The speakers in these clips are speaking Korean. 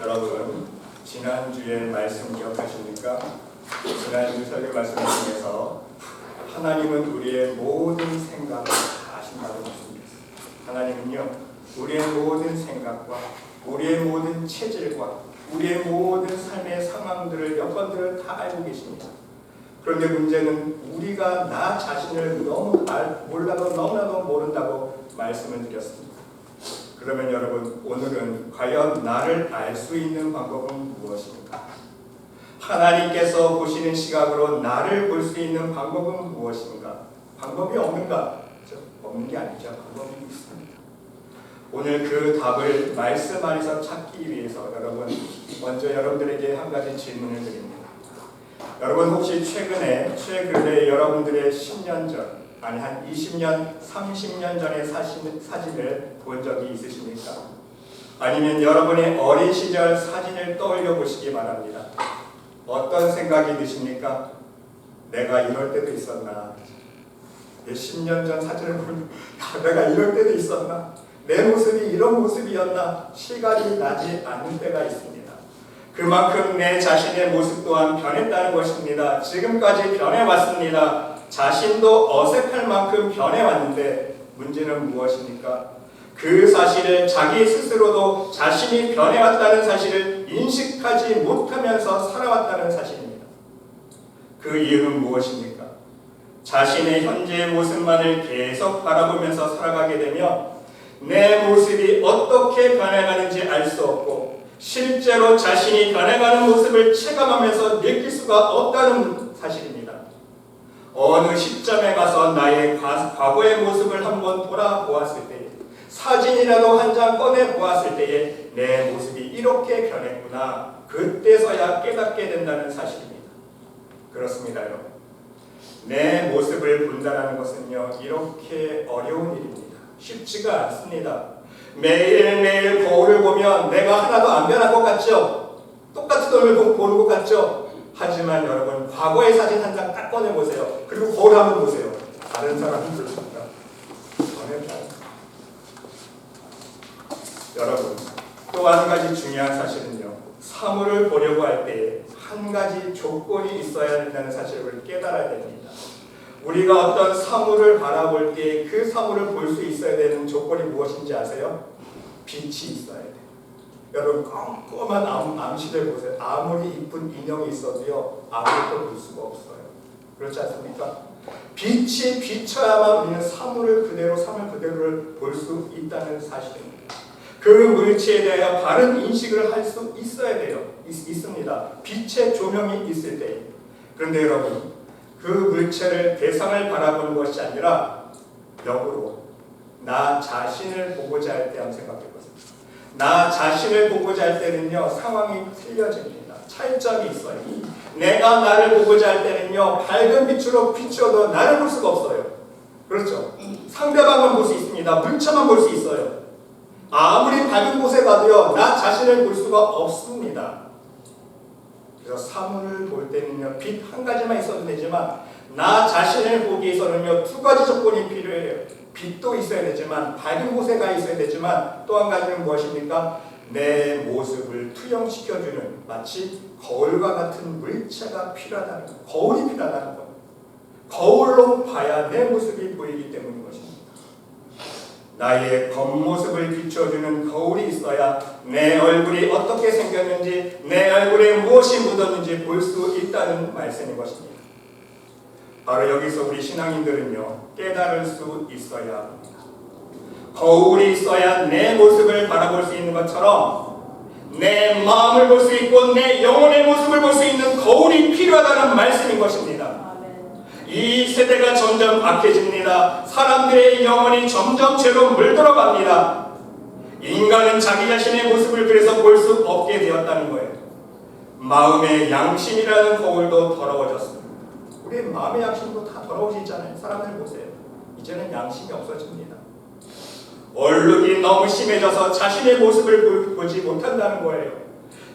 여러분, 지난주에 말씀 기억하십니까? 지난주 설교 말씀 중에서 하나님은 우리의 모든 생각을 다 아신다고 말씀드렸습니다. 하나님은요, 우리의 모든 생각과 우리의 모든 체질과 우리의 모든 삶의 상황들을, 여건들을 다 알고 계십니다. 그런데 문제는 우리가 나 자신을 너무 몰라도 너무나도 모른다고 말씀을 드렸습니다. 그러면 여러분, 오늘은 과연 나를 알 수 있는 방법은 무엇입니까? 하나님께서 보시는 시각으로 나를 볼 수 있는 방법은 무엇인가? 방법이 없는가? 없는 게 아니죠. 방법이 있습니다. 오늘 그 답을 말씀 안에서 찾기 위해서 여러분, 먼저 여러분들에게 한 가지 질문을 드립니다. 여러분, 혹시 최근에 여러분들의 10년 전, 아니 한 20년, 30년 전의 사진을 본 적이 있으십니까? 아니면 여러분의 어린 시절 사진을 떠올려 보시기 바랍니다. 어떤 생각이 드십니까? 내가 이럴 때도 있었나? 내 10년 전 사진을 보면 내가 이럴 때도 있었나? 내 모습이 이런 모습이었나? 실감이 나지 않는 때가 있습니다. 그만큼 내 자신의 모습 또한 변했다는 것입니다. 지금까지 변해왔습니다. 자신도 어색할 만큼 변해왔는데 문제는 무엇입니까? 그 사실을 자기 스스로도 자신이 변해왔다는 사실을 인식하지 못하면서 살아왔다는 사실입니다. 그 이유는 무엇입니까? 자신의 현재의 모습만을 계속 바라보면서 살아가게 되면 내 모습이 어떻게 변해가는지 알 수 없고 실제로 자신이 변해가는 모습을 체감하면서 느낄 수가 없다는 사실입니다. 어느 시점에 가서 나의 과거의 모습을 한번 돌아보았을 때에, 사진이라도 한 장 꺼내 보았을 때에 내 모습이 이렇게 변했구나, 그때서야 깨닫게 된다는 사실입니다. 그렇습니다, 여러분. 내 모습을 본다는 것은요, 이렇게 어려운 일입니다. 쉽지가 않습니다. 매일매일 거울을 보면 내가 하나도 안 변한 것 같죠? 똑같은 얼굴 보는 것 같죠? 하지만 여러분, 과거의 사진 한 장 딱 꺼내보세요. 그리고 거울 한번 보세요. 다른 사람은 그렇습니다. 여러분, 또 한 가지 중요한 사실은요, 사물을 보려고 할 때 한 가지 조건이 있어야 된다는 사실을 깨달아야 됩니다. 우리가 어떤 사물을 바라볼 때 그 사물을 볼 수 있어야 되는 조건이 무엇인지 아세요? 빛이 있어야 돼요. 여러분, 꼼꼼한 암시를 보세요. 아무리 이쁜 인형이 있어도요, 아무것도 볼 수가 없어요. 그렇지 않습니까? 빛이 비쳐야만 우리는 사물 그대로를 볼 수 있다는 사실입니다. 그 물체에 대하여 바른 인식을 할 수 있어야 돼요. 있습니다. 빛의 조명이 있을 때. 그런데 여러분, 그 물체를, 대상을 바라보는 것이 아니라 역으로 나 자신을 보고자 할 때 한번 생각해 보세요. 나 자신을 보고자 할 때는요, 상황이 틀려집니다. 차이점이 있어요. 내가 나를 보고자 할 때는요, 밝은 빛으로 비춰도 나를 볼 수가 없어요. 그렇죠? 상대방만 볼 수 있습니다. 물체만 볼 수 있어요. 아무리 밝은 곳에 가도요, 나 자신을 볼 수가 없습니다. 그래서 사물을 볼 때는요, 빛 한 가지만 있어도 되지만 나 자신을 보기 위해서는요, 두 가지 조건이 필요해요. 빛도 있어야 되지만, 밝은 곳에 가 있어야 되지만, 또 한 가지는 무엇입니까? 내 모습을 투영시켜주는, 마치 거울과 같은 물체가 필요하다는 것, 거울이 필요하다는 것. 거울로 봐야 내 모습이 보이기 때문인 것입니다. 나의 겉모습을 비춰주는 거울이 있어야 내 얼굴이 어떻게 생겼는지, 내 얼굴에 무엇이 묻었는지 볼 수 있다는 말씀인 것입니다. 바로 여기서 우리 신앙인들은요, 깨달을 수 있어야 합니다. 거울이 있어야 내 모습을 바라볼 수 있는 것처럼 내 마음을 볼 수 있고 내 영혼의 모습을 볼 수 있는 거울이 필요하다는 말씀인 것입니다. 이 세대가 점점 악해집니다. 사람들의 영혼이 점점 죄로 물들어갑니다. 인간은 자기 자신의 모습을 그래서 볼 수 없게 되었다는 거예요. 마음의 양심이라는 거울도 더러워졌습니다. 우리 마음의 양심도 다 더러워지잖아요. 사람들 보세요. 이제는 양심이 없어집니다. 얼룩이 너무 심해져서 자신의 모습을 보지 못한다는 거예요.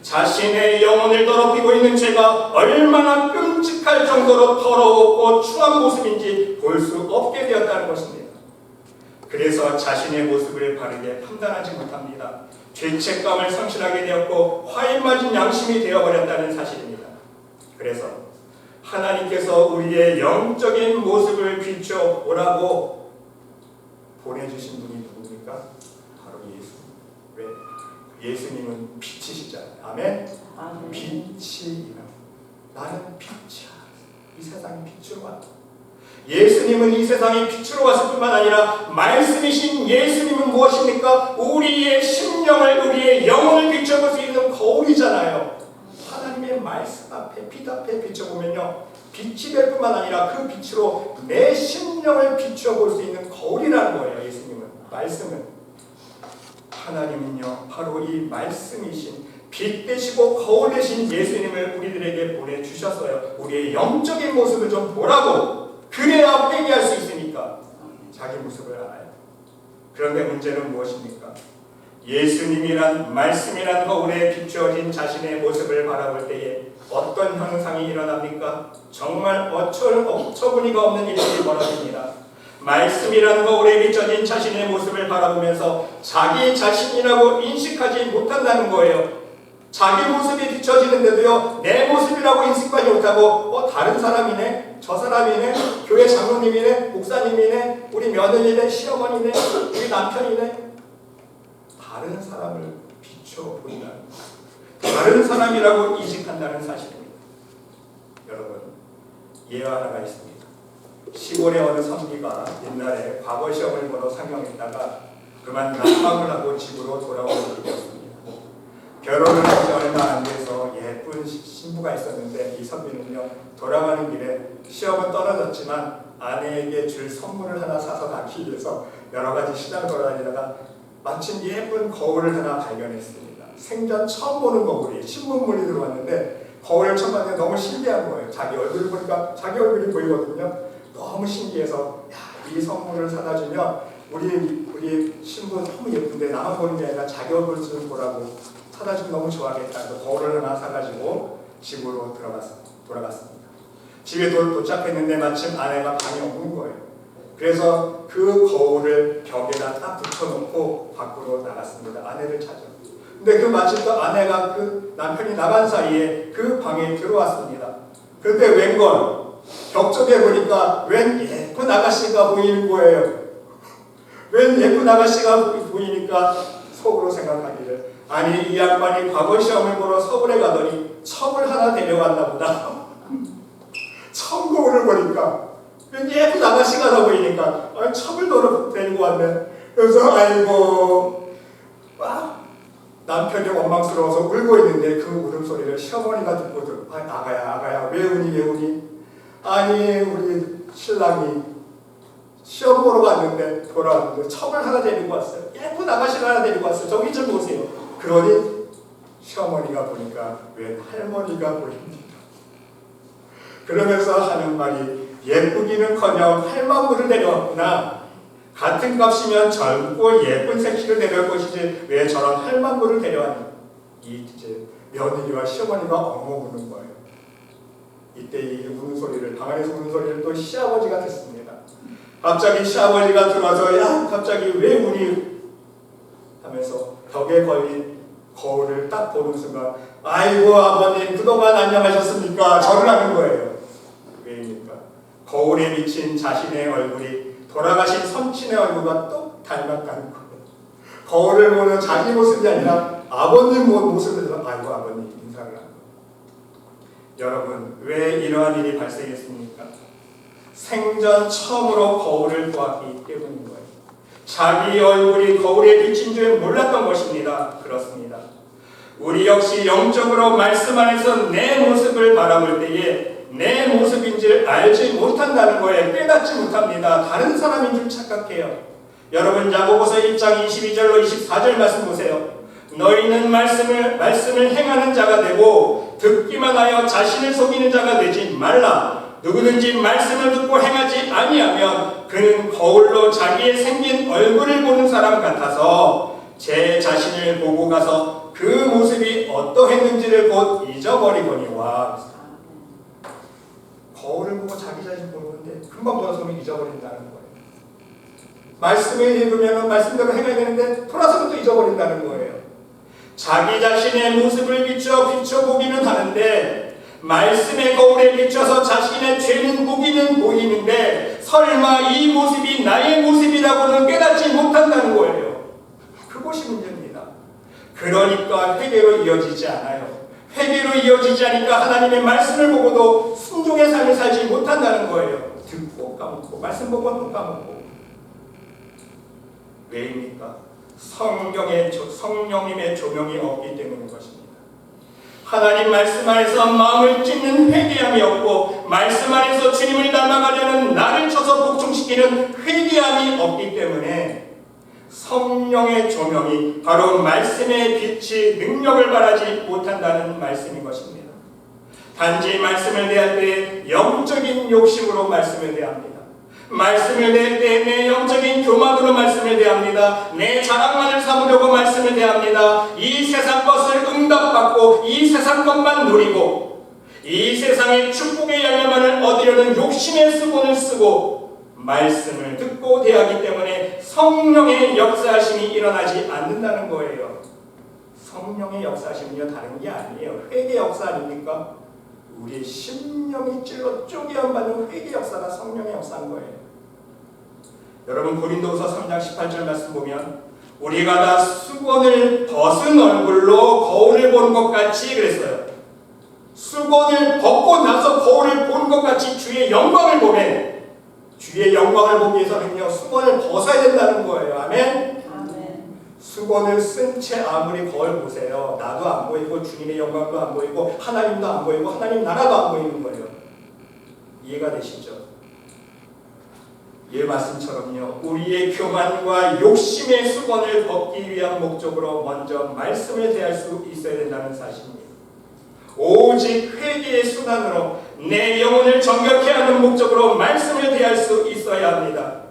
자신의 영혼을 더럽히고 있는 죄가 얼마나 끔찍할 정도로 더러웠고 추한 모습인지 볼 수 없게 되었다는 것입니다. 그래서 자신의 모습을 바르게 판단하지 못합니다. 죄책감을 성실하게 되었고 화인 맞은 양심이 되어버렸다는 사실입니다. 그래서 하나님께서 우리의 영적인 모습을 비춰보라고 보내주신 분이 누굽니까? 바로 예수님. 왜? 예수님은 빛이시잖아요. 아멘? 아멘. 빛이라. 나는 빛이야. 이 세상에 빛으로 왔다. 예수님은 이 세상에 빛으로 왔을 뿐만 아니라 말씀이신 예수님은 무엇입니까? 우리의 심령을, 우리의 영혼을 비춰볼 수 있는 거울이잖아요. 하나님의 말씀 앞에, 빛 앞에 비춰보면요, 빛이 될 뿐만 아니라 그 빛으로 내 심령을 비춰볼 수 있는 거울이라는 거예요. 예수님은, 말씀은. 하나님은요, 바로 이 말씀이신 빛 되시고 거울 되신 예수님을 우리들에게 보내주셨어요. 우리의 영적인 모습을 좀 보라고. 그래야 회개할 수 있으니까. 자기 모습을 알아요. 그런데 문제는 무엇입니까? 예수님이란 말씀이란 거울에 비추어진 자신의 모습을 바라볼 때에 어떤 현상이 일어납니까? 정말 어처구니가 없는 일들이 벌어집니다. 말씀이란 거울에 비춰진 자신의 모습을 바라보면서 자기 자신이라고 인식하지 못한다는 거예요. 자기 모습이 비춰지는데도요, 내 모습이라고 인식하지 못하고 다른 사람이네, 저 사람이네, 교회 장로님이네, 목사님이네, 우리 며느리네, 시어머니네, 우리 남편이네, 다른 사람을 비춰본다는, 다른 사람이라고 인식한다는 사실입니다. 여러분, 예화 하나가 있습니다. 시골의 어느 선비가 옛날에 과거 시험을 보러 상경했다가 그만 낙방을 하고 집으로 돌아오는 일이었습니다. 결혼을 한 지 얼마 안 돼서 예쁜 신부가 있었는데 이 선비는요, 돌아가는 길에 시험은 떨어졌지만 아내에게 줄 선물을 하나 사서 가기 위해서 여러 가지 시장을 돌아다니다가 마침 예쁜 거울을 하나 발견했습니다. 생전 처음 보는 거울이에요. 신문물이 들어왔는데 거울을 처음 봤는데 너무 신기한 거예요. 자기 얼굴을 보니까 자기 얼굴이 보이거든요. 너무 신기해서 이 선물을 사다 주면 우리 신부 너무 예쁜데 나만 보는 게 아니라 자기 얼굴 좀 보라고 사다 주면 너무 좋아하겠다. 그래서 거울을 하나 사가지고 집으로 돌아갔습니다. 집에 도착했는데 마침 아내가 방에 없는 거예요. 그래서 그 거울을 벽에다 딱 붙여놓고 밖으로 나갔습니다. 아내를 찾아. 근데 마침 또 아내가 그 남편이 나간 사이에 그 방에 들어왔습니다. 그런데 웬걸 벽 쪽에 보니까 웬 예쁜 아가씨가 보이는 거예요. 웬 예쁜 아가씨가 보이니까 속으로 생각하기를, 아니 이 양반이 과거 시험을 보러 서울에 가더니 첩을 하나 데려왔나 보다. 첩거울을 보니까 웬 예쁜 아가씨가 나 보이니까 첩을 데리고 왔네. 그래서 아이고 남편이 원망스러워서 울고 있는데 그 울음소리를 시어머니가 듣고 아가야 왜 우니? 아니 우리 신랑이 시험 보러 갔는데 돌아왔는데 첩을 하나 데리고 왔어요. 예쁜 아가씨를 하나 데리고 왔어요. 저기 좀 보세요. 그러니 시어머니가 보니까 웬 할머니가 보입니다. 그러면서 하는 말이, 예쁘기는커녕 할망구를 데려왔구나. 같은 값이면 젊고 예쁜 색시를 데려올 것이지 왜 저런 할망구를 데려왔니? 이제 며느리와 시어머니가 엉엉 우는 거예요. 이때 이 우는 소리를, 방 안에서 우는 소리를 또 시아버지가 듣습니다. 갑자기 시아버지가 들어와서 야 갑자기 왜 우니? 하면서 벽에 걸린 거울을 딱 보는 순간, 아이고 아버님 그동안 안녕하셨습니까? 절을 하는 거예요. 왜입니까? 거울에 비친 자신의 얼굴이 돌아가신 선친의 얼굴과 똑 닮았다는 거예요. 거울을 보는 자기 모습이 아니라 아버님 모습을 보면서 아이고 아버님 인사를 하는 거예요. 여러분, 왜 이러한 일이 발생했습니까? 생전 처음으로 거울을 보았기 때문인 거예요. 자기 얼굴이 거울에 비친 줄 몰랐던 것입니다. 그렇습니다. 우리 역시 영적으로 말씀 안에서 내 모습을 바라볼 때에 내 모습인지를 알지 못한다는 거예요. 깨닫지 못합니다. 다른 사람인 줄 착각해요. 여러분, 야고보서 1장 22절로 24절 말씀 보세요. 너희는 말씀을 행하는 자가 되고 듣기만 하여 자신을 속이는 자가 되지 말라. 누구든지 말씀을 듣고 행하지 아니하면 그는 거울로 자기의 생긴 얼굴을 보는 사람 같아서 제 자신을 보고 가서 그 모습이 어떠했는지를 곧 잊어버리거니와. 거울을 보고 자기 자신 보는데 금방 돌아서면 잊어버린다는 거예요. 말씀을 읽으면 말씀대로 행해야 되는데 돌아서면 또 잊어버린다는 거예요. 자기 자신의 모습을 비춰보기는 하는데 말씀의 거울에 비춰서 자신의 죄는 보이는데 설마 이 모습이 나의 모습이라고는 깨닫지 못한다는 거예요. 그것이 문제입니다. 그러니까 회개로 이어지지 않아요. 회개로 이어지지 않으니까 하나님의 말씀을 보고도 순종의 삶을 살지 못한다는 거예요. 듣고 까먹고 말씀 보고 또 까먹고. 왜입니까? 성령님의 조명이 없기 때문인 것입니다. 하나님 말씀 안에서 마음을 찢는 회개함이 없고 말씀 안에서 주님을 닮아가려는 나를 쳐서 복종시키는 회개함이 없기 때문에 성령의 조명이 바로 말씀의 빛이 능력을 발하지 못한다는 말씀인 것입니다. 단지 말씀을 대할 때 영적인 욕심으로 말씀을 대합니다. 말씀을 대할 때 내 영적인 교만으로 말씀을 대합니다. 내 자랑만을 삼으려고 말씀을 대합니다. 이 세상 것을 응답받고 이 세상 것만 누리고 이 세상의 축복의 열매만을 얻으려는 욕심의 수건을 쓰고 말씀을 듣고 대하기 때문에 성령의 역사하심이 일어나지 않는다는 거예요. 성령의 역사하심은요 다른 게 아니에요. 회개 역사 아닙니까? 우리 심령이 찔러 쪼개어받는 회개 역사가 성령의 역사인 거예요. 여러분 고린도후서 3장 18절 말씀 보면 우리가 다 수건을 벗은 얼굴로 거울을 본 것 같이 그랬어요. 수건을 벗고 나서 거울을 본 것 같이 주의 영광을 보면 주의 영광을 보기 위해서는요 수건을 벗어야 된다는 거예요. 아멘? 아멘. 수건을 쓴 채 아무리 거울 보세요. 나도 안 보이고 주님의 영광도 안 보이고 하나님도 안 보이고 하나님 나라도 안 보이는 거예요. 이해가 되시죠? 이 말씀처럼요 우리의 교만과 욕심의 수건을 벗기 위한 목적으로 먼저 말씀을 대할 수 있어야 된다는 사실입니다. 오직 회개의 수단으로 내 영혼을 정결케 하는 목적으로 말씀을 대할 수 있어야 합니다.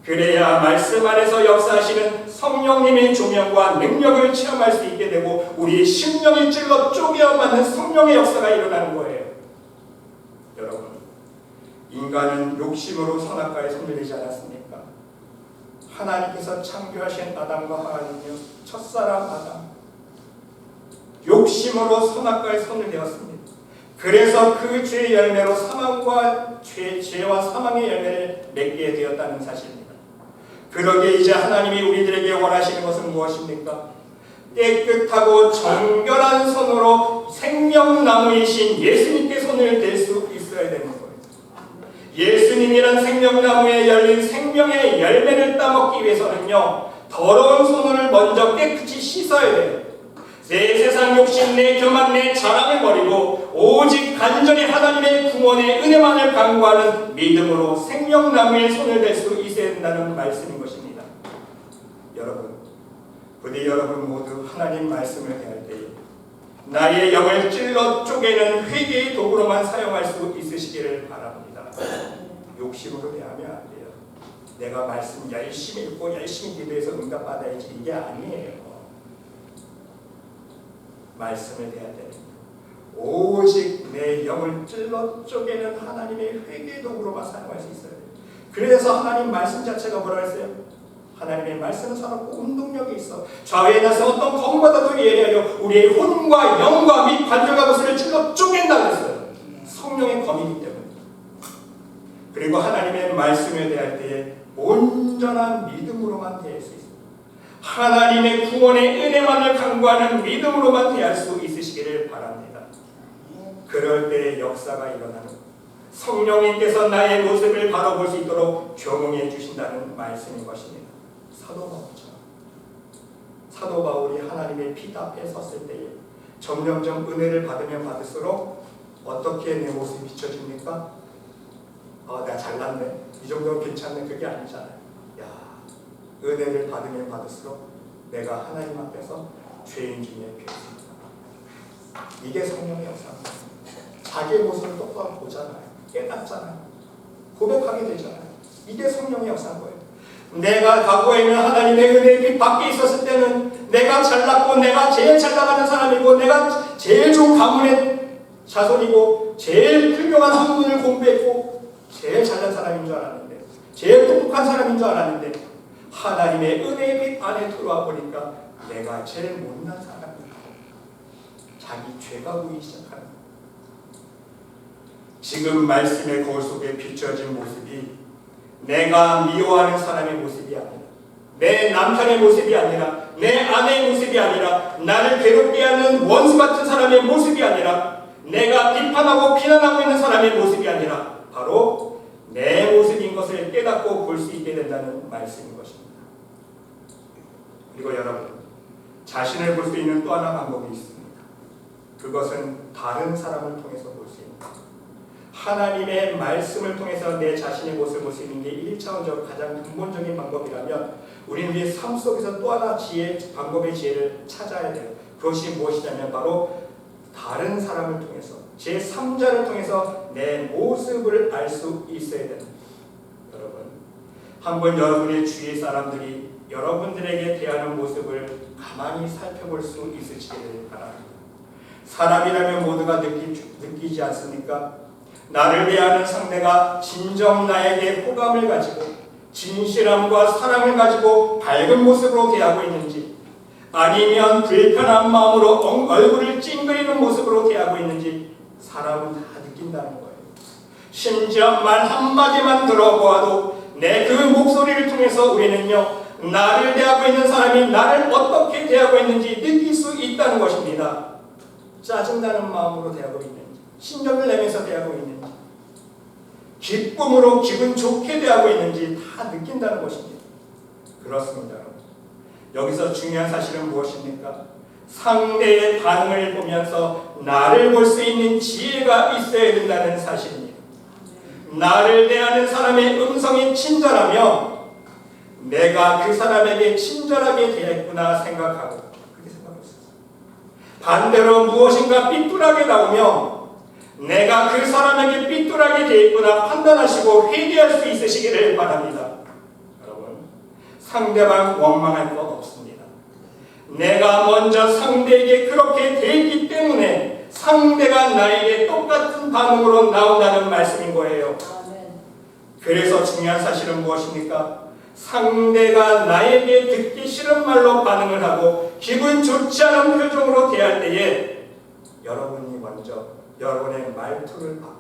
그래야 말씀 안에서 역사하시는 성령님의 조명과 능력을 체험할 수 있게 되고 우리 심령이 찔러 쪼개어맞는 성령의 역사가 일어나는 거예요. 여러분 인간은 욕심으로 선악과에 손들리지 않았습니까? 하나님께서 창조하신 아담과 하와는요 첫사람 아담 욕심으로 선악과에 손을 대었습니다. 그래서 그 죄의 열매로 사망과 죄와 사망의 열매를 맺게 되었다는 사실입니다. 그러기에 이제 하나님이 우리들에게 원하시는 것은 무엇입니까? 깨끗하고 정결한 손으로 생명나무이신 예수님께 손을 댈 수 있어야 되는 거예요. 예수님이란 생명나무에 열린 생명의 열매를 따먹기 위해서는요 더러운 손을 먼저 깨끗이 씻어야 돼요. 내 세상 욕심, 내 교만, 내 자랑을 버리고 오직 간절히 하나님의 구원의 은혜만을 간구하는 믿음으로 생명나무에 손을 댈 수 있어야 된다는 말씀인 것입니다. 여러분, 부디 여러분 모두 하나님 말씀을 대할 때에 나의 영을 찔러 쪼개는 회개의 도구로만 사용할 수 있으시기를 바랍니다. 욕심으로 대하면 안 돼요. 내가 말씀 열심히 읽고 열심히 기도해서 응답받아야지 이게 아니에요. 말씀을 대해야 됩니다. 오직 내 영을 찔러 쪼개는 하나님의 회개 도구로만 사용할 수 있어요. 그래서 하나님 말씀 자체가 뭐라 했어요? 하나님의 말씀은 살았고 운동력이 있어. 좌우에 나서 어떤 검보다도 예리하여 우리의 혼과 영과 및 관절과 구슬을 찔러 쪼갠다 그랬어요. 성령의 검이기 때문에. 그리고 하나님의 말씀에 대할 때에 온전한 믿음으로만 대할 수 있어요. 하나님의 구원의 은혜만을 간구하는 믿음으로만 대할 수 있으시기를 바랍니다. 그럴 때 역사가 일어나는 성령님께서 나의 모습을 바로 볼 수 있도록 조명해 주신다는 말씀인 것입니다. 사도 바울이 하나님의 빛 앞에 섰을 때에 점점점 은혜를 받으면 받을수록 어떻게 내 모습이 비춰집니까? 내가 잘났네. 이 정도면 괜찮네. 그게 아니잖아요. 은혜를 받으면 받을수록 내가 하나님 앞에서 죄인 중에 죄입니다. 이게 성령의 역사입니다. 자기의 모습을 똑바로 보잖아요. 깨닫잖아요. 고백하게 되잖아요. 이게 성령의 역사인 거예요. 내가 과거에는 하나님의 은혜의 빛 밖에 있었을 때는 내가 잘났고 내가 제일 잘 나가는 사람이고 내가 제일 좋은 가문의 자손이고 제일 훌륭한 학문을 공부했고 제일 잘난 사람인 줄 알았는데 제일 똑똑한 사람인 줄 알았는데 하나님의 은혜의 빛 안에 들어와 보니까 내가 제일 못난 사람이야. 자기 죄가 보이기 시작하는 거예요. 지금 말씀의 거울 속에 비춰진 모습이 내가 미워하는 사람의 모습이 아니라, 내 남편의 모습이 아니라, 내 아내의 모습이 아니라, 나를 괴롭게 하는 원수 같은 사람의 모습이 아니라, 내가 비판하고 비난하고 있는 사람의 모습이 아니라 바로 내 모습인 것을 깨닫고 볼 수 있게 된다는 말씀인 것입니다. 그리고 여러분, 자신을 볼 수 있는 또 하나 방법이 있습니다. 그것은 다른 사람을 통해서 볼 수 있는 것. 하나님의 말씀을 통해서 내 자신의 모습을 볼 수 있는 게 1차원적 가장 근본적인 방법이라면 우리는 우리의 삶 속에서 또 하나 방법의 지혜를 찾아야 돼요. 그것이 무엇이냐면 바로 다른 사람을 통해서, 제3자를 통해서 내 모습을 알 수 있어야 됩니다. 여러분, 한번 여러분의 주위의 사람들이 여러분들에게 대하는 모습을 가만히 살펴볼 수 있으시기를 바랍니다. 사람이라면 모두가 느끼지 않습니까? 나를 대하는 상대가 진정 나에게 호감을 가지고 진실함과 사랑을 가지고 밝은 모습으로 대하고 있는지, 아니면 불편한 마음으로 얼굴을 찡그리는 모습으로 대하고 있는지 사람은 다 느낀다는 거예요. 심지어 말 한마디만 들어보아도 내 그 목소리를 통해서 우리는요, 나를 대하고 있는 사람이 나를 어떻게 대하고 있는지 느낄 수 있다는 것입니다. 짜증나는 마음으로 대하고 있는지, 신경을 내면서 대하고 있는지, 기쁨으로 기분 좋게 대하고 있는지 다 느낀다는 것입니다. 그렇습니다. 여기서 중요한 사실은 무엇입니까? 상대의 반응을 보면서 나를 볼 수 있는 지혜가 있어야 된다는 사실입니다. 나를 대하는 사람의 음성이 친절하며 내가 그 사람에게 친절하게 대했구나 생각하고, 그렇게 생각하고 있었어요. 반대로 무엇인가 삐뚤하게 나오며 내가 그 사람에게 삐뚤하게 대했구나 판단하시고 회개할 수 있으시기를 바랍니다. 여러분, 상대방 원망할 것 없습니다. 내가 먼저 상대에게 그렇게 대했기 때문에 상대가 나에게 똑같은 반응으로 나온다는 말씀인 거예요. 그래서 중요한 사실은 무엇입니까? 상대가 나에게 듣기 싫은 말로 반응을 하고 기분 좋지 않은 표정으로 대할 때에 여러분이 먼저 여러분의 말투를 바꾸고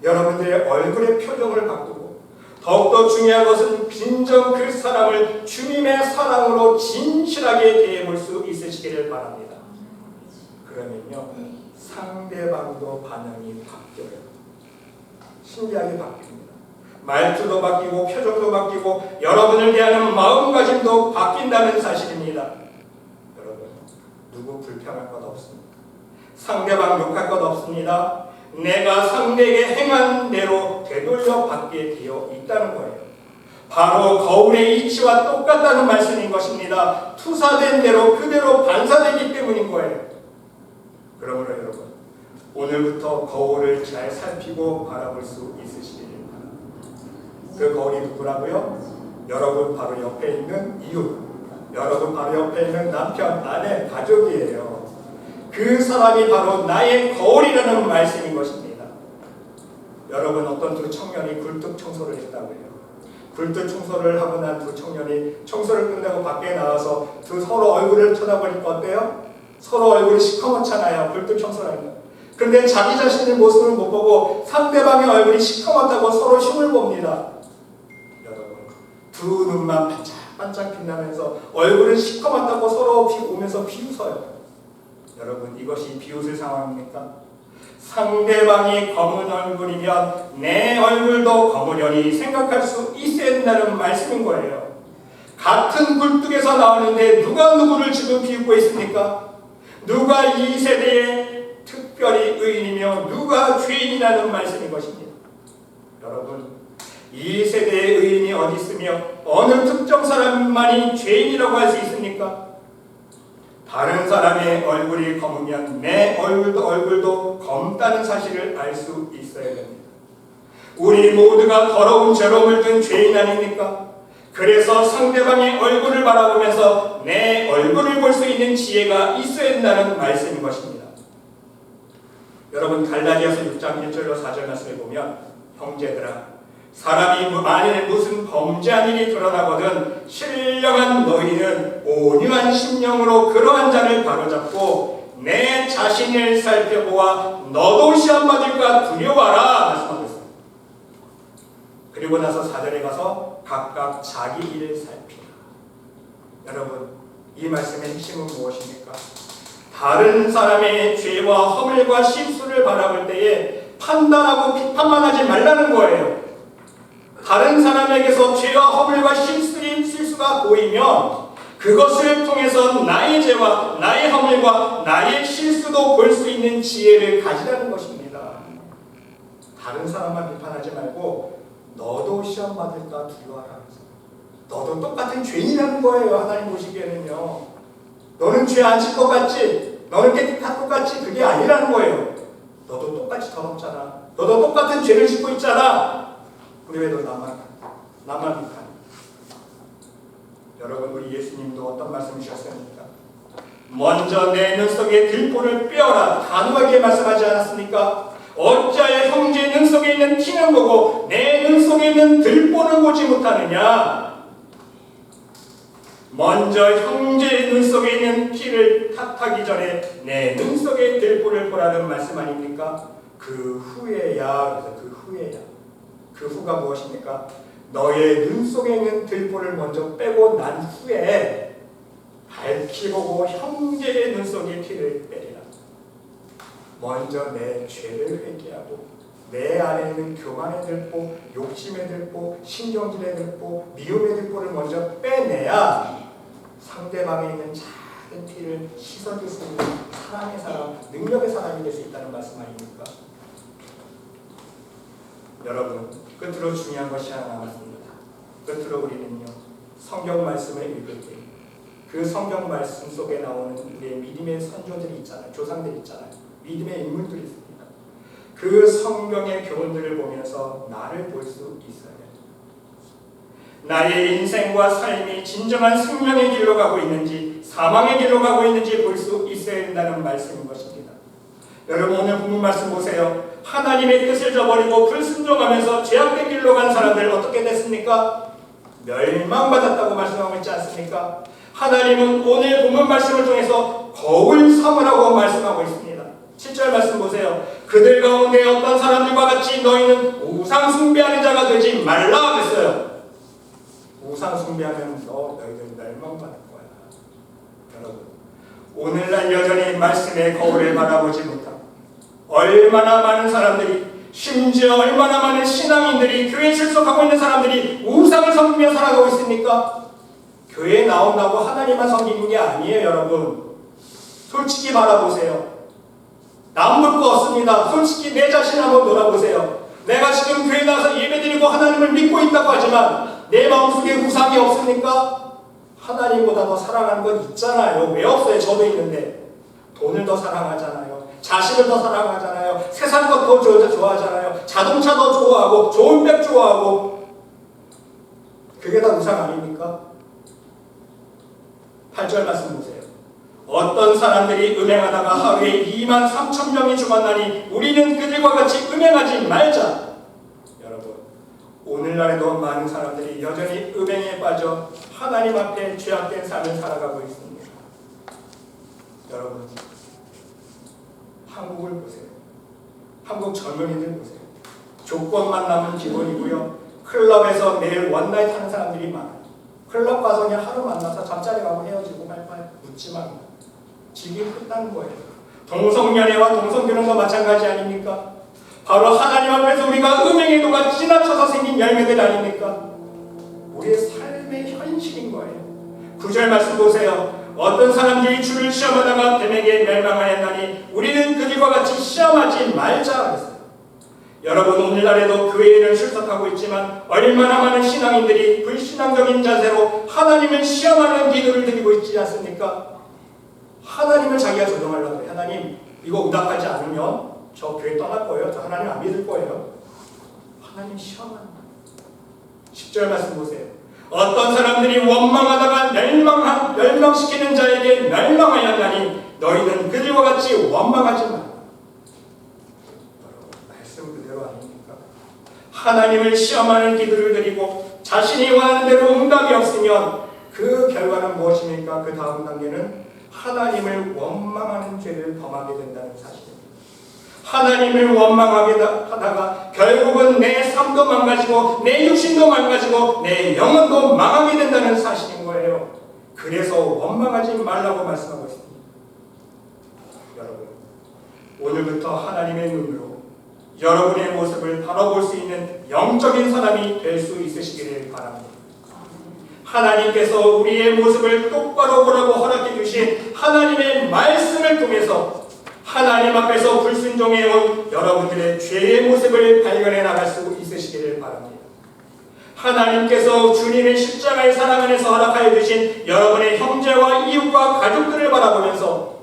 여러분들의 얼굴의 표정을 바꾸고, 더욱더 중요한 것은 진정 그 사람을 주님의 사랑으로 진실하게 대해볼 수 있으시기를 바랍니다. 그러면요, 상대방도 반응이 바뀌어요. 신기하게 바뀝니다. 말투도 바뀌고 표정도 바뀌고 여러분을 대하는 마음가짐도 바뀐다는 사실입니다. 여러분, 누구 불평할 것 없습니다. 상대방 욕할 것 없습니다. 내가 상대에게 행한 대로 되돌려 받게 되어 있다는 거예요. 바로 거울의 이치와 똑같다는 말씀인 것입니다. 투사된 대로 그대로 반사되기 때문인 거예요. 그러므로 여러분, 오늘부터 거울을 잘 살피고 바라볼 수 있으시기를 바랍니다. 그 거울이 누구라고요? 여러분 바로 옆에 있는 이웃, 여러분 바로 옆에 있는 남편, 아내, 가족이에요. 그 사람이 바로 나의 거울이라는 말씀인 것입니다. 여러분, 어떤 두 청년이 굴뚝 청소를 했다고 해요. 굴뚝 청소를 하고 난 두 청년이 청소를 끝내고 밖에 나와서 서로 얼굴을 쳐다보니까 어때요? 서로 얼굴이 시커멓잖아요. 굴뚝 청소를 하니까. 그런데 자기 자신의 모습을 못 보고 상대방의 얼굴이 시커멓다고 서로 흉을 봅니다. 여러분, 두 눈만 반짝반짝 빛나면서 얼굴은 시커멓다고 서로 보면서 비웃어요. 여러분, 이것이 비웃을 상황입니까? 상대방이 검은 얼굴이면 내 얼굴도 검으려니 생각할 수 있어야 된다는 말씀인 거예요. 같은 굴뚝에서 나오는데 누가 누구를 지금 비웃고 있습니까? 누가 이 세대에 특별히 의인이며 누가 죄인이라는 말씀인 것입니다. 여러분, 이 세대의 의인이 어디 있으며 어느 특정 사람만이 죄인이라고 할 수 있습니까? 다른 사람의 얼굴이 검으면 내 얼굴도 검다는 사실을 알 수 있어야 됩니다. 우리 모두가 더러운 죄로 물든 죄인 아닙니까? 그래서 상대방의 얼굴을 바라보면서 내 얼굴을 볼 수 있는 지혜가 있어야 된다는 말씀인 것입니다. 여러분, 갈라디아서 6장 1절로 4절 말씀을 보면, 형제들아, 사람이 만일 무슨 범죄한 일이 드러나거든 신령한 너희는 온유한 심령으로 그러한 자를 바로잡고 내 자신을 살펴보아 너도 시험 받을까 두려워하라 말씀하고 있습니다. 그리고 나서 4절에 가서 각각 자기 일을 살피라. 여러분, 이 말씀의 핵심은 무엇입니까? 다른 사람의 죄와 허물과 실수를 바라볼 때에 판단하고 비판만 하지 말라는 거예요. 다른 사람에게서 죄와 허물과 실수가 보이면 그것을 통해서 나의 죄와 나의 허물과 나의 실수도 볼 수 있는 지혜를 가지라는 것입니다. 다른 사람만 비판하지 말고 너도 시험 받을까 두려워하라. 너도 똑같은 죄인이라는 거예요. 하나님 보시기에는요. 너는 죄 안 질 것 같지? 너는 깨끗할 것 같지? 그게 아니라는 거예요. 너도 똑같이 더럽잖아. 너도 똑같은 죄를 짓고 있잖아. 우리 왜 너 나만 비판해? 여러분, 우리 예수님도 어떤 말씀이셨습니까? 먼저 내 눈 속에 들보를 빼어라. 단호하게 말씀하지 않았습니까? 어찌하여 형제의 눈 속에 있는 티는 보고 내 눈 속에 있는 들보는 보지 못하느냐? 먼저 형제의 눈 속에 있는 피를 탓하기 전에 내 눈 속에 들보를 보라는 말씀 아닙니까? 그 후에야. 그래서 그 후에야. 그 후가 무엇입니까? 너의 눈 속에 있는 들보를 먼저 빼고 난 후에 밝히 보고 형제의 눈 속에 피를 빼리라. 먼저 내 죄를 회개하고 내 안에 있는 교만의 들보, 욕심의 들보, 신경질의 들보, 미움의 들보를 먼저 빼내야 상대방에 있는 작은 피를 씻어줄 수 있는 사랑의 사람, 능력의 사람이 될 수 있다는 말씀 아닙니까? 여러분, 끝으로 중요한 것이 하나 남았습니다. 끝으로 우리는요, 성경 말씀을 읽을 때 그 성경 말씀 속에 나오는 우리의 믿음의 선조들이 있잖아요. 조상들이 있잖아요. 믿음의 인물들이 있습니다. 그 성경의 교훈들을 보면서 나를 볼 수 있어야 돼요. 나의 인생과 삶이 진정한 생명의 길로 가고 있는지 사망의 길로 가고 있는지 볼 수 있어야 된다는 말씀인 것입니다. 여러분, 오늘 본문 말씀 보세요. 하나님의 뜻을 저버리고 불순종하면서 죄악된 길로 간 사람들 어떻게 됐습니까? 멸망받았다고 말씀하고 있지 않습니까? 하나님은 오늘 본문 말씀을 통해서 거울 삼으라고 말씀하고 있습니다. 7절 말씀 보세요. 그들 가운데 어떤 사람들과 같이 너희는 우상 숭배하는 자가 되지 말라 그랬어요. 우상 숭배하면 너희들 멸망받을 거야. 여러분, 오늘날 여전히 말씀의 거울을 바라보지 못하고 얼마나 많은 사람들이, 심지어 얼마나 많은 신앙인들이, 교회에 출석하고 있는 사람들이 우상을 섬기며 살아가고 있습니까? 교회에 나온다고 하나님만 섬기는 게 아니에요. 여러분, 솔직히 바라보세요. 남 볼 거 없습니다. 솔직히 내 자신 한번 돌아보세요. 내가 지금 교회 나와서 예배드리고 하나님을 믿고 있다고 하지만 내 마음속에 우상이 없습니까? 하나님보다 더 사랑하는 건 있잖아요. 왜 없어요? 저도 있는데. 돈을 더 사랑하잖아요. 자식을 더 사랑하잖아요. 세상 것 더 좋아하잖아요. 자동차 더 좋아하고 좋은 백 좋아하고. 그게 다 우상 아닙니까? 8절 말씀 보세요. 어떤 사람들이 음행하다가 하루에 23,000명이 죽었나니 우리는 그들과 같이 음행하지 말자. 여러분, 오늘날에도 많은 사람들이 여전히 음행에 빠져 하나님 앞에 죄악된 삶을 살아가고 있습니다. 여러분, 한국을 보세요. 한국 젊은이들 보세요. 조건만 나면 기본이고요. 클럽에서 매일 원나잇 하는 사람들이 많아요. 클럽 가서 그냥 하루 만나서 잠자리 가고 헤어지고 말빨 묻지만 즐기고 끝나는 거예요. 동성연애와 동성결혼도 마찬가지 아닙니까? 바로 하나님 앞에서 우리가 음행의 도가 지나쳐서 생긴 열매들 아닙니까? 우리의 삶의 현실인 거예요. 9절 말씀 보세요. 어떤 사람들이 주를 시험하다가 뱀에게 멸망하였나니 우리는 그들과 같이 시험하지 말자 그랬어요. 여러분, 오늘날에도 교회에는 출석하고 있지만 얼마나 많은 신앙인들이 불신앙적인 자세로 하나님을 시험하는 기도를 드리고 있지 않습니까? 하나님을 자기가 조정하려고 해요. 하나님, 이거 응답하지 않으면 저 교회 떠날 거예요. 저 하나님 안 믿을 거예요. 하나님 시험하는 거예요. 10절 말씀 보세요. 어떤 사람들이 원망하다가 멸망시키는 자에게 멸망하였나니 너희는 그들과 같이 원망하지 마. 말씀 그대로 아닙니까? 하나님을 시험하는 기도를 드리고 자신이 원하는 대로 응답이 없으면 그 결과는 무엇입니까? 그 다음 단계는 하나님을 원망하는 죄를 죄를 범하게 된다는 사실입니다. 하나님을 원망하게 하다가 결국은 내 삶도 망가지고 내 육신도 망가지고 내 영혼도 망하게 된다는 사실인 거예요. 그래서 원망하지 말라고 말씀하고 있습니다. 여러분, 오늘부터 하나님의 눈으로 여러분의 모습을 바라볼 수 있는 영적인 사람이 될 수 있으시기를 바랍니다. 하나님께서 우리의 모습을 똑바로 보라고 허락해 주신 하나님의 말씀을 통해서 하나님 앞에서 불순종해온 여러분들의 죄의 모습을 발견해 나갈 수 있으시기를 바랍니다. 하나님께서 주님의 십자가의 사랑 안에서 허락하여 주신 여러분의 형제와 이웃과 가족들을 바라보면서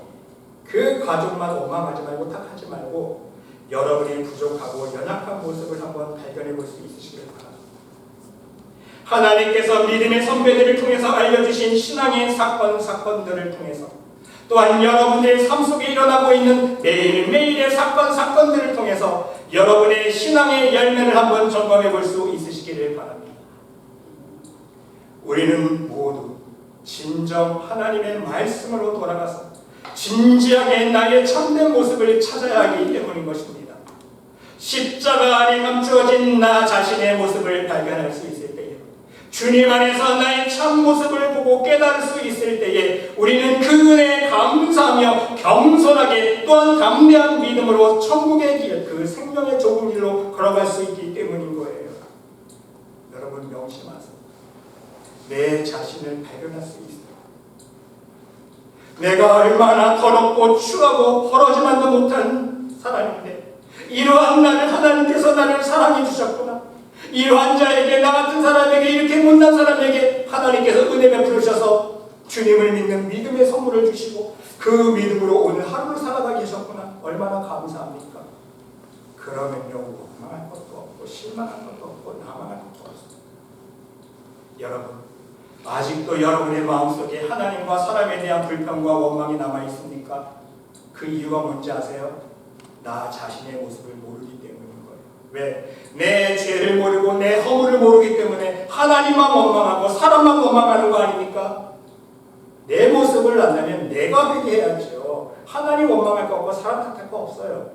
그 가족만 원망하지 말고 탓하지 말고 여러분의 부족하고 연약한 모습을 한번 발견해 볼 수 있으시기를 바랍니다. 하나님께서 믿음의 선배들을 통해서 알려주신 신앙의 사건들을 통해서 또한 여러분들의 삶 속에 일어나고 있는 매일매일의 사건들을 통해서 여러분의 신앙의 열매를 한번 점검해 볼 수 있으시기를 바랍니다. 우리는 모두 진정 하나님의 말씀으로 돌아가서 진지하게 나의 참된 모습을 찾아야 하기 때문인 것입니다. 십자가 안에 감추어진 나 자신의 모습을 발견할 수 있을 때에 주님 안에서 나의 참 모습을 보고 깨달을 수 있을 때에 우리는 그 은혜에 감사하며 겸손하게 또한 담대한 믿음으로 천국의 길, 그 생명의 좁은 길로 걸어갈 수 있기 때문인 거예요. 여러분 명심하세요. 내 자신을 발견할 수 있어요. 내가 얼마나 더럽고 추하고 벌어지만도 못한 사람인데 이러한 나를 하나님께서 나를 사랑해 주셨구나. 이러한 자에게, 나 같은 사람에게, 이렇게 못난 사람에게 하나님께서 은혜 베풀으셔서 주님을 믿는 믿음의 선물을 주시고 그 믿음으로 오늘 하루를 살아가게 하셨구나. 얼마나 감사합니까? 그러면요, 원망할 것도 없고 실망할 것도 없고 나만할 것도 없어요. 여러분, 아직도 여러분의 마음속에 하나님과 사람에 대한 불평과 원망이 남아있습니까? 그 이유가 뭔지 아세요? 나 자신의 모습을 모르기 때문인 거예요. 왜? 내 죄를 모르고 내 허물을 모르기 때문에 하나님만 원망하고 사람만 원망하는 거 아닙니까? 내 모습을 안다면 내가 회개해야죠. 하나님 원망할 거 없고 사람 탓할 거 없어요.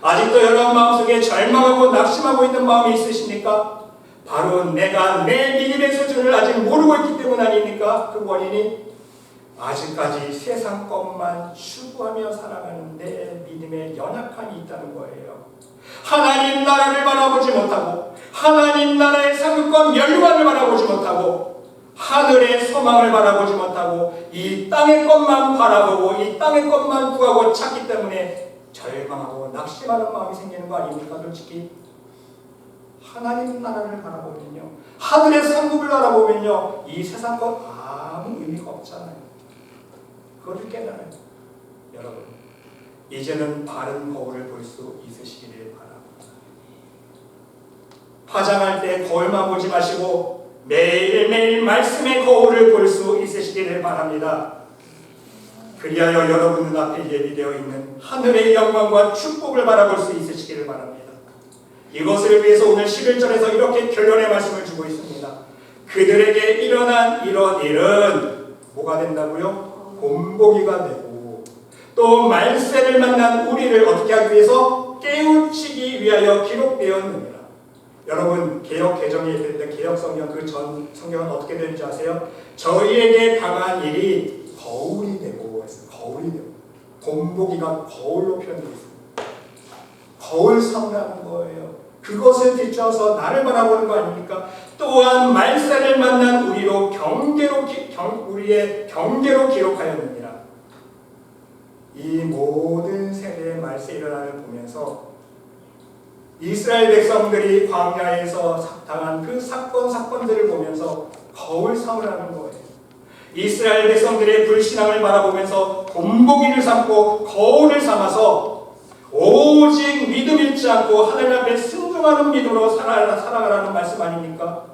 아직도 여러분 마음속에 절망하고 낙심하고 있는 마음이 있으십니까? 바로 내가 내 믿음의 수준을 아직 모르고 있기 때문 아닙니까? 그 원인이 아직까지 세상 것만 추구하며 살아가는 내 믿음의 연약함이 있다는 거예요. 하나님 나라를 바라보지 못하고 하나님 나라의 상급과 멸관을 바라보지 못하고 하늘의 소망을 바라보지 못하고 이 땅의 것만 바라보고 이 땅의 것만 구하고 찾기 때문에 절망하고 낙심하는 마음이 생기는 거 아닙니까? 솔직히 하나님 나라를 바라보면요, 하늘의 상급을 바라보면요, 이 세상 것 아무 의미가 없잖아요. 그것을 깨달아요. 여러분, 이제는 바른 거울을 볼 수 있으시기를 바랍니다. 화장할 때 거울만 보지 마시고 매일매일 말씀의 거울을 볼 수 있으시기를 바랍니다. 그리하여 여러분 눈앞에 예비되어 있는 하늘의 영광과 축복을 바라볼 수 있으시기를 바랍니다. 이것을 위해서 오늘 11절에서 이렇게 결론의 말씀을 주고 있습니다. 그들에게 일어난 이런 일은 뭐가 된다고요? 본보기가 되고 또 말세를 만난 우리를 어떻게 하기 위해서 깨우치기 위하여 기록되었느니라. 여러분, 개역 개정이 있는데 개역 성경 그 전 성경은 어떻게 되는지 아세요? 저희에게 당한 일이 거울이 되고 했어요. 거울이 되고. 본보기가 거울로 표현되어 있습니다. 거울 삼으라는 거예요. 그것을 비춰서 나를 바라보는 거 아닙니까? 또한 말세를 만난 우리로 우리의 경계로 기록하였느니라. 이 모든 세대의 말세 일어나를 보면서 이스라엘 백성들이 광야에서 당한 그 사건들을 보면서 거울 삼으라는 거예요. 이스라엘 백성들의 불신앙을 바라보면서 본보기를 삼고 거울을 삼아서 오직 믿음 잃지 않고 하나님 앞에 순종하는 믿음으로 살아가라는 말씀 아닙니까?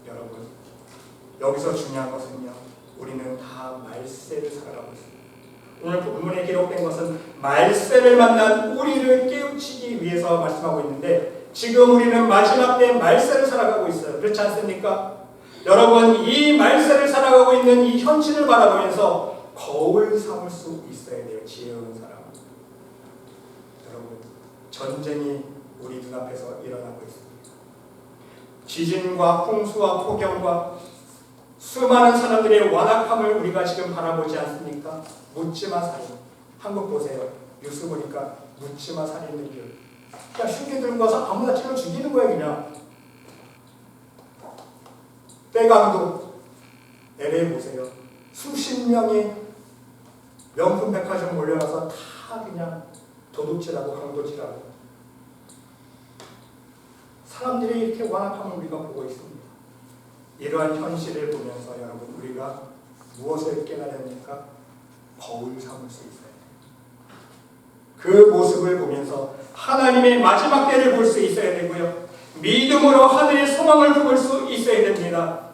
여러분, 여기서 중요한 것은요, 우리는 다 말세를 살아가고 있습니다. 오늘 본문에 기록된 것은 말세를 만난 우리를 깨우치기 위해서 말씀하고 있는데 지금 우리는 마지막 때 말세를 살아가고 있어요. 그렇지 않습니까? 여러분, 이 말세를 살아가고 있는 이 현실을 바라보면서 거울 삼을 수 있어야 돼요. 지혜로운 사람은. 여러분, 전쟁이 우리 눈앞에서 일어나고 있습니다. 지진과 홍수와 폭염과 수많은 사람들의 완악함을 우리가 지금 바라보지 않습니까? 묻지마 살인. 한국 보세요. 뉴스 보니까 묻지마 살인들. 그냥 흉기 들고 와서 아무나 찔러 죽이는 거예요. 그냥. 빼강도 LA 보세요. 수십 명이 명품 백화점 몰려가서 다 그냥 도둑질하고 강도질하고. 사람들이 이렇게 완악함을 우리가 보고 있습니다. 이러한 현실을 보면서 여러분, 우리가 무엇을 깨달아야 됩니까? 거울 삼을 수 있어야 돼요. 그 모습을 보면서 하나님의 마지막 때를 볼 수 있어야 되고요. 믿음으로 하늘의 소망을 볼 수 있어야 됩니다.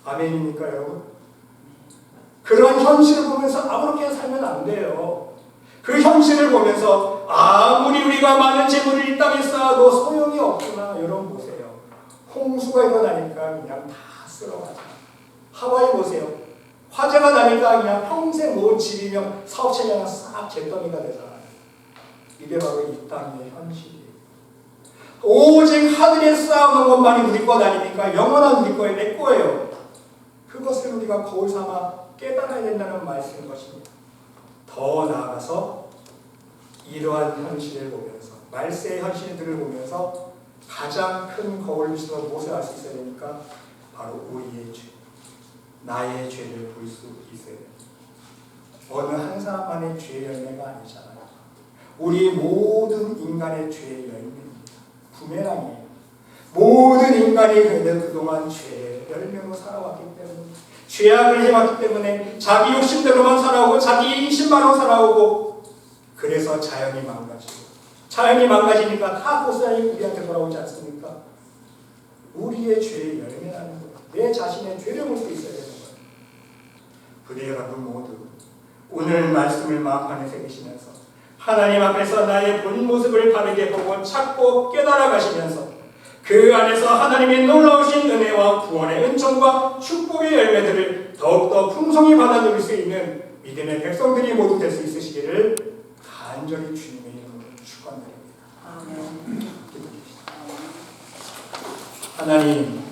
아멘입니까, 여러분? 그런 현실을 보면서 아무렇게 살면 안 돼요. 그 현실을 보면서 아무리 우리가 많은 재물을 이 땅에 쌓아도 소용이 없구나. 여러분 보세요. 홍수가 일어나니까 그냥 다 쓸어가죠. 하와이 보세요. 화재가 나니까 그냥 평생 모은 집이면 사업체가 싹 잿더미가 되잖아요. 이게 바로 이 땅의 현실이에요. 오직 하늘에 쌓아놓은 것만이 우리 것 아니니까 영원한 우리 거예요. 내 거예요. 그것을 우리가 거울 삼아 깨달아야 된다는 말씀인 것입니다. 더 나아가서 이러한 현실을 보면서, 말세의 현실들을 보면서 가장 큰 거울 밑에서 무엇을 알 수 있어야 됩니까? 바로 우리의 죄, 나의 죄를 볼 수 있어야 됩니다. 어느 한 사람만의 죄의 열매가 아니잖아요. 우리 모든 인간의 죄의 열매입니다. 부메랑이에요. 모든 인간이 그동안 죄의 열매로 살아왔기 때문에, 죄악을 해왔기 때문에 자기 욕심대로만 살아오고 자기 인심만으로 살아오고, 그래서 자연이 망가지고, 자연이 망가지니까 다 고스란히 우리한테 돌아오지 않습니까? 우리의 죄의 열매라는 거예요. 내 자신의 죄를 볼 수 있어야 되는 거예요. 부대 여러분 모두 오늘 말씀을 마음 안에 새기시면서 하나님 앞에서 나의 본 모습을 바르게 보고 찾고 깨달아 가시면서 그 안에서 하나님의 놀라우신 은혜와 구원의 은총과 축복의 열매들을 더욱더 풍성히 받아 누릴 수 있는 믿음의 백성들이 모두 될 수 있으시기를 간절히 주님의 이름으로 축원드립니다. 아멘. 하나님,